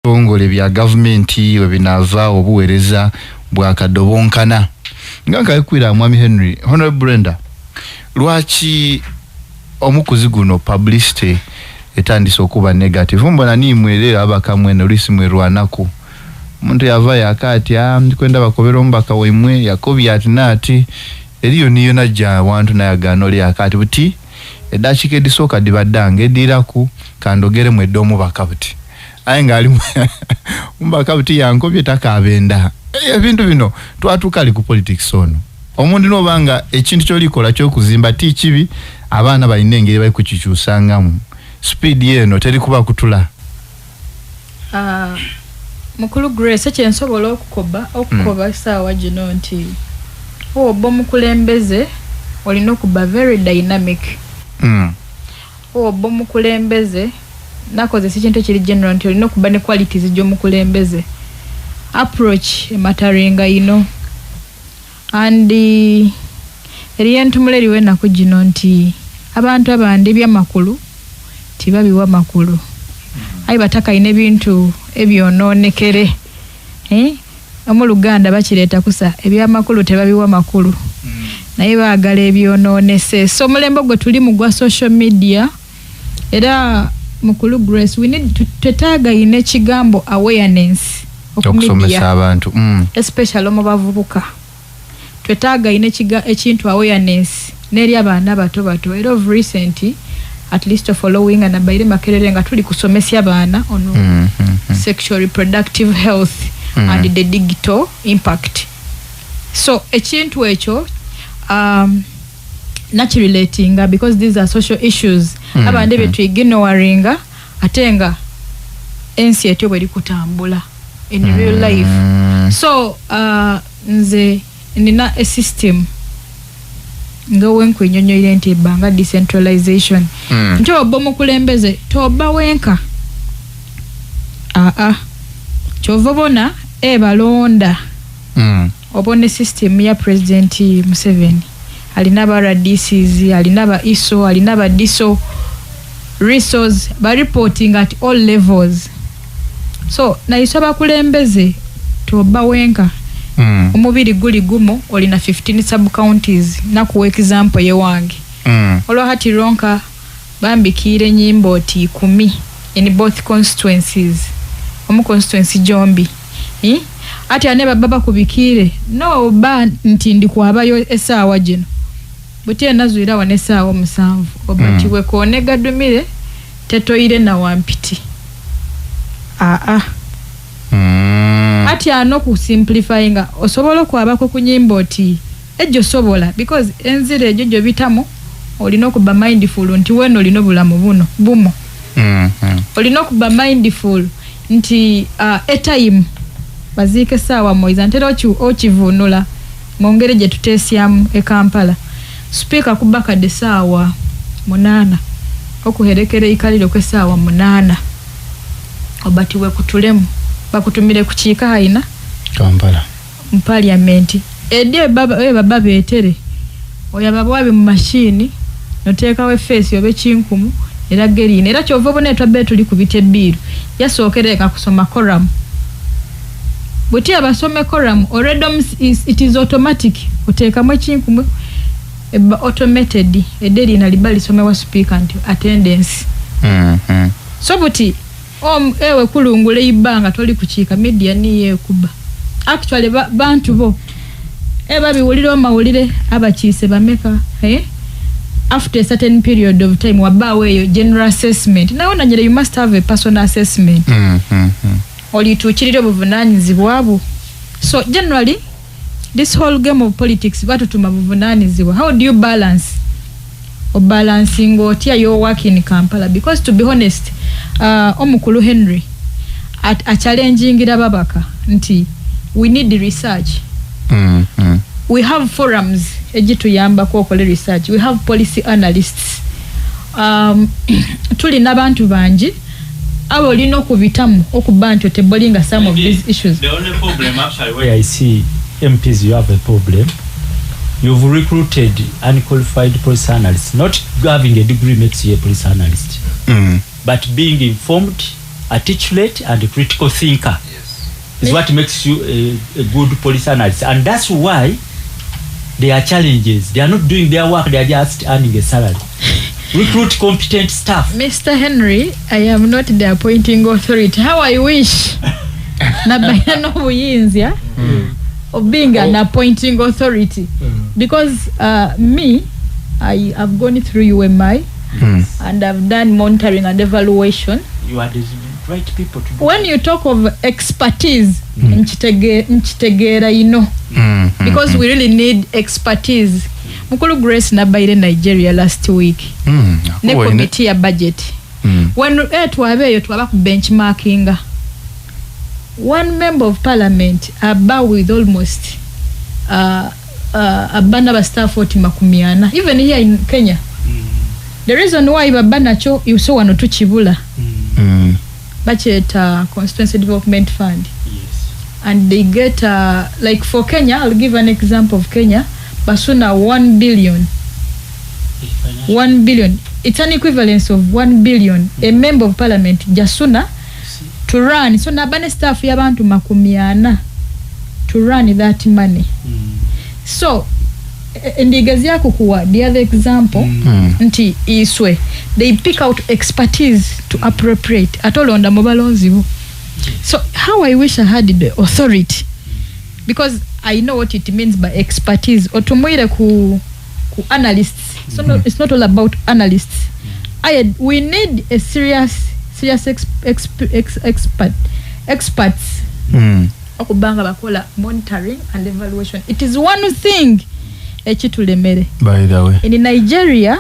ebitongole bya gavumenti we binava obuweereza bwa kadobonkana nga kwira mwami Henry Honorable Brenda lwaki omukuzi guno publicity etandise okuba negative mbona nimwelera abakamwe nolisi mwerwanako muntu yava yakati ndikwenda bakobera ombaka wemwe yakobi atinati eriyo niyo najja wantu nayagano lya akati buti edachike disoka dibaddange diraku kandogere mwedomo bakabuti ayenga ali umbaka buti yankobye takabenda ebintu bino twatukali ku politics ono omuntu nobanga ekintu kyolikola kyo kuzimba ti kibi abana balinengere bali kukichusangamu speed yeno teri kuba kutula mukulu Grace ekyensobola okukoba sawa gino nti obo mukulembeze olina okuba very dynamic obo mukulembeze nakozesa ekintu ekiri general nti olina okuba ne qualities gy'omukulembeze approach ematteringa ino and eriyentumula eriwe nako gino nti abantu abandi byamakulu tibabiwa makulu ayi bataka ine bintu ebyononekere mu Luganda bakireta kusa ebyamakulu tebabiwa makulu naye baagala ebyononese so mulembo gwe tuli mu gwa social media era mukulu Grace we need to tetaga ine kigambo awareness okusomesa abantu especially mu bavubuka twetaga ine ekintu awareness neri abana bato era of recent at least following and abaire makerere nga tuli kusomesya abana ono sexual reproductive health and the digital impact so ekintu ekyo not relating because these are social issues abande betu ignoringa atenga ensi etyo bwe likutambula in real life so nze nina a system ngo wenko nyonyoire nti banga decentralization nto obomu kulembeze toba wenka chovobona balonda obone system ya president Museveni alina ba RDCs alina ba ISO alina ba DISO resource ba reporting at all levels so na isoba kulembeze toba wenka omubiri guli gumo olina 15 sub counties na ku example ye wange olwa hati ronka bambikire nyimbo ti 10 in both constituencies omu constituency jombi ati ane baba kubikire no ba ntindi kwabayo esawa gino buti enazuira wane sawa musanvu obati we konega dumire tetoire na wampiti ati ano ku simplifying osobola kwabako kunyimbo oti ejo sobola because enzire ejo bitamu olina okuba mindful nti weno olina bulamu bumo olina okuba mindful nti time bazike sawa moiza ntero okivunula mongere je tutesyamu e Kampala speaker kubaka de sawa 8 okuherekere ikaliro kwe sawa 8 obati we kutulemu bakutumire kuchika haina Kampala mu parliament edye baba betere oya baba wabe mu machine noteka we face yobe chinkumu era gerine era chovo bone twabe tuli kubite biru yasokereka kusoma quorum buti abasome quorum already it is automatic uteka mu chinkumu automated ederi na libali some wa speaker and attendance so buti ewe kulungule ibanga toli kuchika media niye kuba actually bantu bo babiwulire mawulire abachise bameka after a certain period of time wabawe general assessment naona nyere you must have a personal assessment oli tuchirire buvunanyizibwabo so generally this whole game of politics batutuma buvunanyizibwa how do you balance or balancing otia your work in Kampala because to be honest omukulu Henry a challenging babaka nti we need the research we have forums ejitu yamba ko okole research we have policy analysts tuli nabantu banji abo lino kubitamu okubantu tebolinga some of these issues. The only problem actually where I see MPs you have a problem, you've recruited unqualified police analysts. Not having a degree makes you a police analyst, but being informed articulate and critical thinker. Is what makes you a good police analyst, and that's why there are challenges. They are not doing their work, they are just earning a salary. Recruit competent staff. Mr. Henry, I am not the appointing authority. How I wish Nabaya no buyinzi of being an appointing authority. Because me, I have gone through UMI and I've done monitoring and evaluation. You are the right people to do. When you talk of expertise, nchitegera, you know, because we really need expertise. Mukulu Grace nabaire Nigeria last week. Ne committee ya budget. When twabeyo twaba ku benchmarking. One member of parliament about with almost abana ba staff 40 makumiana, even here in Kenya. The reason why babana cho yuso wano tuchibula budget constituency development fund. Yes. And they get like for Kenya, I'll give an example of Kenya. Basuna 1 billion. 1 billion. It's an equivalence of 1 billion. A member of parliament Jasuna to run. So nabane staff yabantu makumiana to run that money. So ndigazi yako kuwa the other example nti iswe they pick out expertise to appropriate atolo onda mobalonzibu. So how I wish I had the authority, because I know what it means by expertise. Otumwire ku analysts. So no, it's not all about analysts. We need a serious experts. Okubanga bakola monitoring and evaluation. It is one thing echitulemere. By the way, in Nigeria,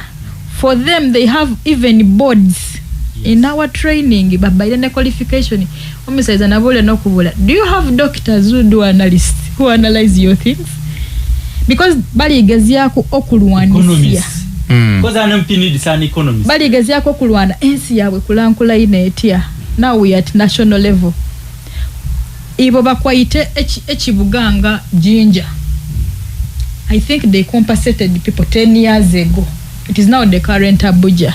for them they have even boards. In our training, but by the qualification, do you have doctors who do analysts, who analyze your things? Because bali gazi yako okulwanisia. Because an MP needs an economist. Bali gazi yako okulwana ensi yawe kulankula inetia. Now we are at national level. Ibo bakwaite echibuganga jinja. I think they compensated the people 10 years ago. It is now the current Abuja.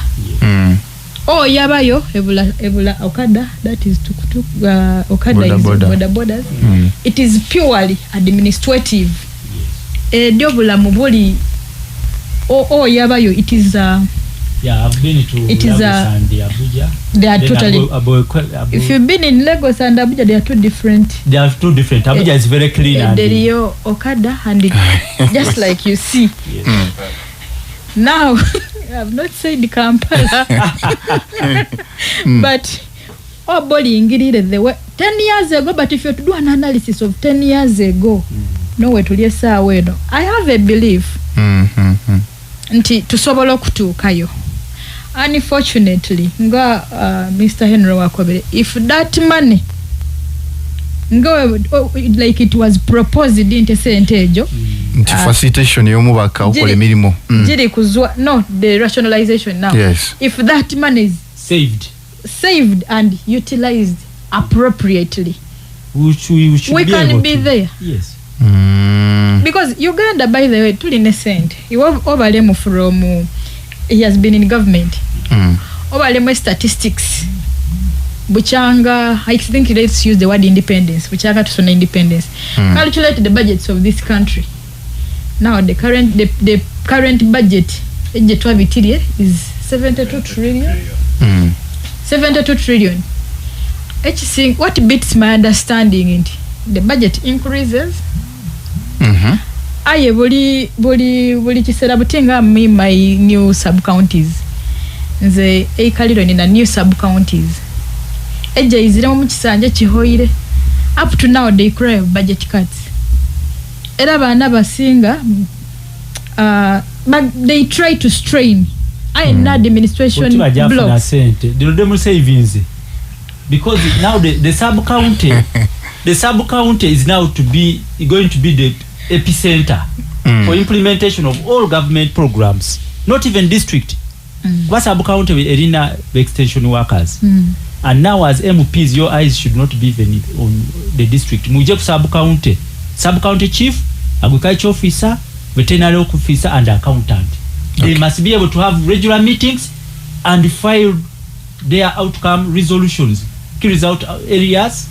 Oh, yabayo Ebola Okada, that is tuk Okada border borders. It is purely administrative. Diobula muboli. Oh, yabayo, it is yeah, I've been to Lagos and Abuja. They are totally. If you've been in Lagos and Abuja, they are two different. They are two different. Abuja is very clean. There are Okada and just like you see. Yes. Now, I have not said the Kampala, but body ingirire the way 10 years ago. But if you do an analysis of 10 years ago, nowhere to lesa weno. I have a belief. Nti tusobola okutuukayo. Unfortunately, Mr. Henry Wakobere, if that money like it was proposed into Sentejo, facilitation yomubaka okole milimo jiri kuzwa no the rationalization now. Yes. If that money is saved and utilized appropriately, we can be there. Yes. Because Uganda, by the way, tuli innocent. Obalemu from he has been in government. Obalemu statistics. Buchanga, I think let's use the word independence. Buchanga to sona independence. Calculate the budgets of this country. Now the current budget is 72 trillion. 72 trillion. What beats my understanding in the budget increases. Aye buli kisera butinga my new sub counties. Nze ekaliro nina new sub counties. Eje izire mu kisanja kihoire. Up to now they cry budget cuts. Era bana basinga but they try to strain. I am not administration blocks. They savings. Because now the sub county the sub county is now going to be the epicenter for implementation of all government programs, not even district. What sub county with arena extension workers. And now as MPs, your eyes should not be even on the district. Mujep sub county chief, agriculture officer, veterinary officer, and accountant. They must be able to have regular meetings and file their outcome resolutions carries out areas,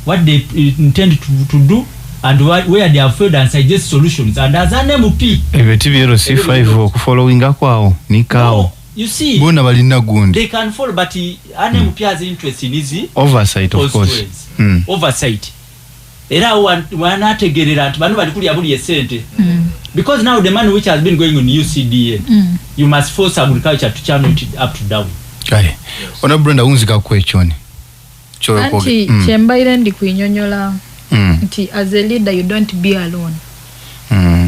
what they intend to do, and where they have failed and suggest solutions. And as an MP, C5 following kwao nikao. You see, they can follow, but an MP has interest in his oversight, of course. Oversight. Because now the money which has been going on UCDA, you must force agriculture to channel it up to down. Kale. Ona Brenda unzika kwechoni. Anti chembaire ndi kuinyonyola. Nti as a leader you don't be alone.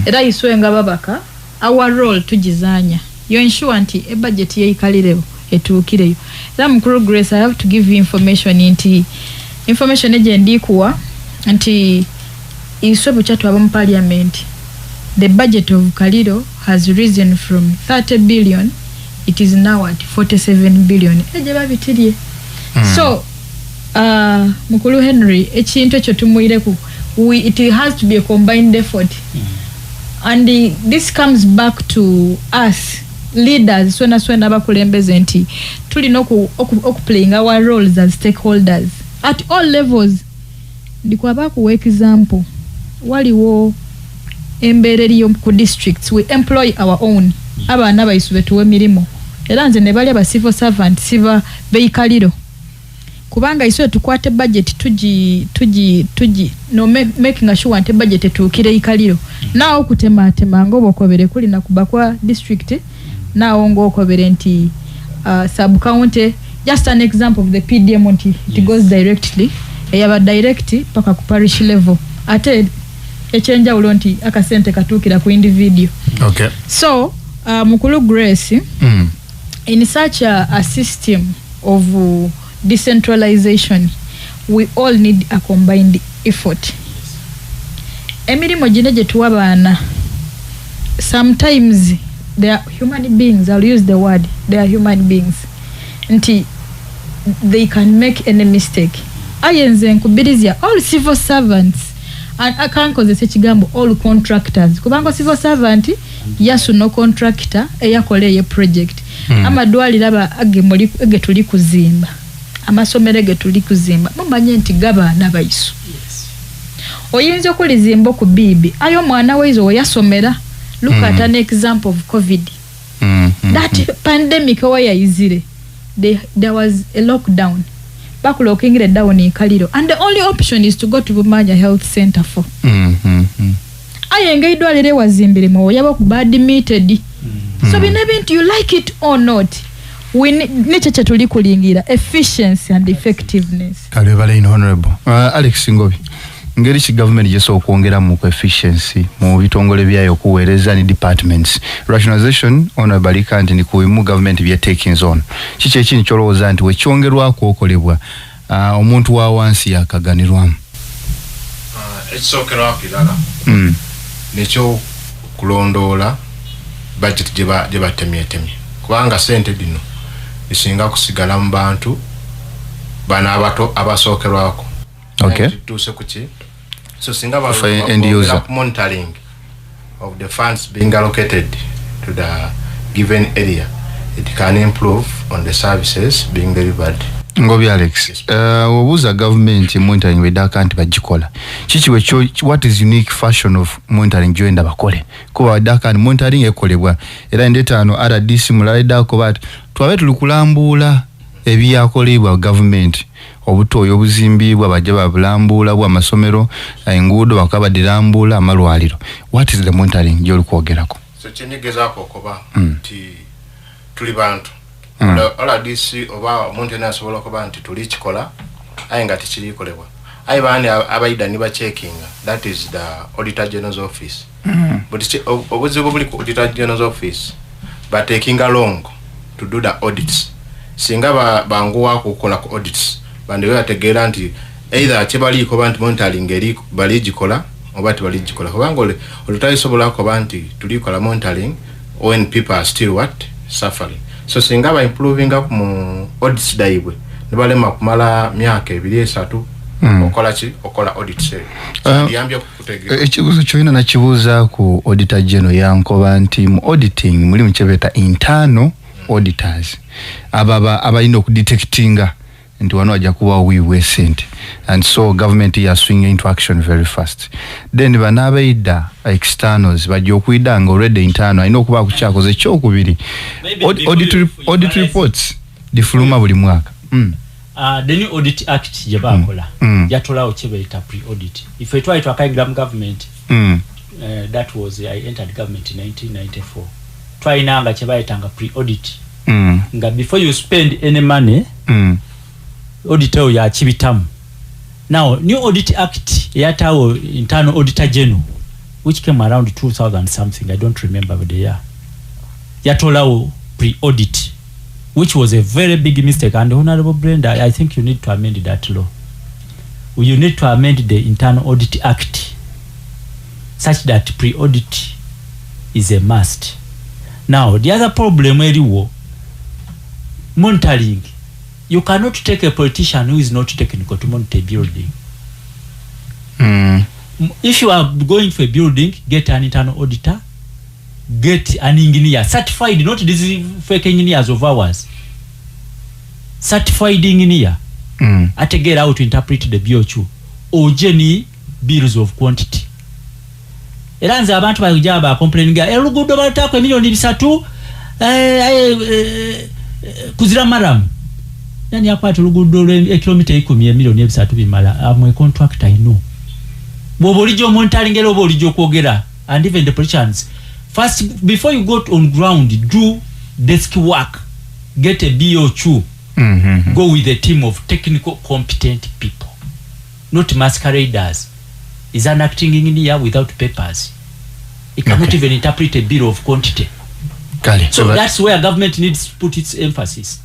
Era iswenga babaka our role tujizanya. You ensure nti a budget ye ikalirewo etuukireyo. Era mukuru Grace, I have to give you information information eje ndikuwa nti iswebu chatu abamu parliament. The budget of Kaliro has risen from 30 billion. It is now at 47 billion. Eje babitirie. So Mukulu Henry, echinto ekyo tumuireku, it has to be a combined effort. And this comes back to us leaders swena bakulembeze nti tulina okuplaying our roles as stakeholders at all levels. Ndikwaba ku example waliwo embereri ku districts, we employ our own abana baisube tuwe mirimo era nze ne bali aba civil servant siva beikaliro kubanga iswe tukwate budget tuji no making sure ante budget etuukire ikaliro nao kutema ngo bokobere kuli na kubakwa district nao ngo okobere nti sub county. Just an example of the PDM onti it goes directly eyaba direct paka ku parish level ate echenja ulonti akasente katukira ku individual. Okay. So Mukulu Grace, in such a system of decentralization, we all need a combined effort. Emirimo gine je tuwabana, sometimes they are human beings. I'll use the word, they are human beings. Nti they can make any mistake. Ayenze nkubirizia all civil servants and akankozesa ekigambo all contractors kubanga civil servant yasu no contractor eyakole ye project amadwalira aba age tuli kuzimba amasomero ge tuli kuzimba mumanye nti gabana baisu oyinza okulizimba ku bibi ayo mwana weizo yasomera. Look at an example of COVID. That pandemic where izire there was a lockdown. Bakulokingire down in Kaliro, and the only option is to go to Bumanya Health Center for. Ayenga idwalire wazimbire mo yaba kubadmitted. So binebintu you like it or not, we need to tuli kulingira efficiency and effectiveness. Kalebale in honorable Alex Ngobi, ngeri ki government yeso okuongera mu efficiency mu bitongole byayo kuwereza ni departments rationalization ono balika nti ni kuimu government bya taking zone kiche chini choloza nti wekyongerwa kuokolebwa omuntu wa wansi yakaganirwamu ekisokera akirala nekyo kulondola budget jeba temye kubanga sente dino isinga kusigala mu bantu bana abato abasokerwako. Okay. So Singapore end user monitoring of the funds being allocated to the given area, it can improve on the services being delivered. Ngobi Alex, wabuza government monitoring wedaka anti bagikola. Chichi wecho, what is unique fashion of monitoring joinda bakole? Kuwa wedaka anti monitoring ekolebwa. Era ndeta ano ada disi mulaida kubati. Tuwawe tulukulambula ebyakolebwa government. Obutoyo obuzimbibwa bajaba bulambula bwa masomero engudo bakaba dirambula amalwaliro. What is the monitoring jolu kwogerako? So chenegezako koba ti tuli bantu ala DC oba maintenance wala koba nti tuli chikola ayenga tichiri kolebwa ayi bani abaida niba checking, that is the Auditor General's office. But obuzibu buli ku Auditor General's office but taking along to do the audits singa banguwa kukola ku audits bande we ategera nti either chebali ko bantu monitoring eri bali jikola obati bali jikola kubanga olutayisobola ko bantu tuli kola monitoring when people are still suffering. So singa ba improving up mu audits daibwe nibale makumala myaka 2-3 okola audits yambye kutegera ekibuzo choina na kibuza ku Auditor General yankoba nti mu auditing muri mchebeta internal auditors ababa abalina okudetectinga nti wano ajja kuba wiiwe sente, and so government is swinging into action very fast. Then banabaida externals bajja okuida nga already internal alina okuba kukyakoze ekyokubiri audit reports difuluma buli mwaka. The new audit act jabakola yatolawo kyebayita pre-audit. If it were to akayigram government that was I entered government in 1994. Twainanga kyebayitanga pre-audit nga before you spend any money auditor ya kibitamu. Now new audit act yatawo internal auditor general which came around 2000 something, I don't remember the year, yatolawo pre-audit, which was a very big mistake. And Honorable Brenda, I think you need to amend that law. You need to amend the internal audit act such that pre-audit is a must. Now the other problem where monitoring, you cannot take a politician who is not technical to monitor a building. If you are going for a building, get an internal auditor, get an engineer, certified, not these fake engineers of ours. Certified engineer, at a get out to interpret the BOQ, or Jenny bills of quantity. Eranza abantu bayujaba complaining elugudo batakwe milioni 3 kuzira maramu. Yani akwati lugudo kilomita 10 milioni 3 bimala amwe contractor ino. Bobolijo monitoring elo bolijo kwogera, and even the politicians first before you go on ground do desk work, get a BOQ. Go with a team of technical competent people, not masqueraders. Is an acting engineer without papers. It cannot even interpret a bill of quantity. So that's where government needs to put its emphasis.